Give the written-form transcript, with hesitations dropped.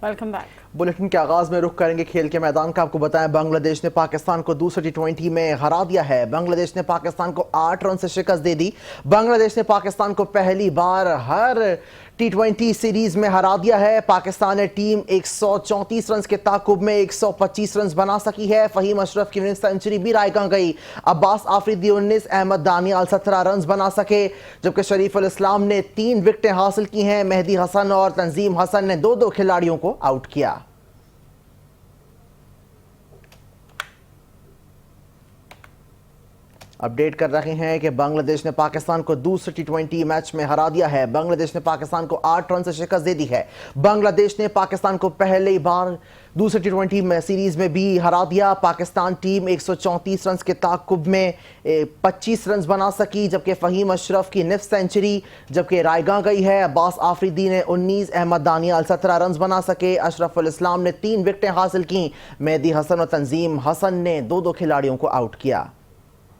Welcome back. Bulletin کے آغاز میں رخ کریں گے کھیل کے میدان کا۔ آپ کو بتائیں بنگلہ دیش نے پاکستان کو دوسرے ٹی20 میں ہرا دیا ہے۔ بنگلہ دیش نے پاکستان کو 8 رن سے شکست دے دی۔ بنگلہ دیش نے پاکستان کو پہلی بار ہر ٹی20 سیریز میں ہرا دیا ہے۔ پاکستان نے ٹیم 134 رنز کے تعاقب میں 125 رنز بنا سکی ہے۔ فہیم اشرف کی 19 سنچری بھی رائے گاں گئی۔ عباس آفریدی 19، احمد دانیال 17 رنز بنا سکے، جبکہ شریف الاسلام نے 3 وکٹیں حاصل کی ہیں۔ مہدی حسن اور تنظیم حسن نے 2 کھلاڑیوں کو آؤٹ کیا۔ اپڈیٹ کر رہے ہیں کہ بنگلہ دیش نے پاکستان کو دوسرے ٹی20 میچ میں ہرا دیا ہے۔ بنگلہ دیش نے پاکستان کو 8 رن سے شکست دے دی ہے۔ بنگلہ دیش نے پاکستان کو پہلی بار دوسرے ٹی20 سیریز میں بھی ہرا دیا۔ پاکستان ٹیم 134 رنز کے تعاقب میں 25 رنز بنا سکی، جبکہ فہیم اشرف کی نصف سینچری جبکہ رائے گاں گئی ہے۔ عباس آفریدی نے 19، احمد دانیال 17 رنز بنا سکے۔ اشرف الاسلام نے 3 وکٹیں حاصل کیں۔ مہدی حسن اور تنظیم حسن نے 2 کھلاڑیوں کو آؤٹ کیا۔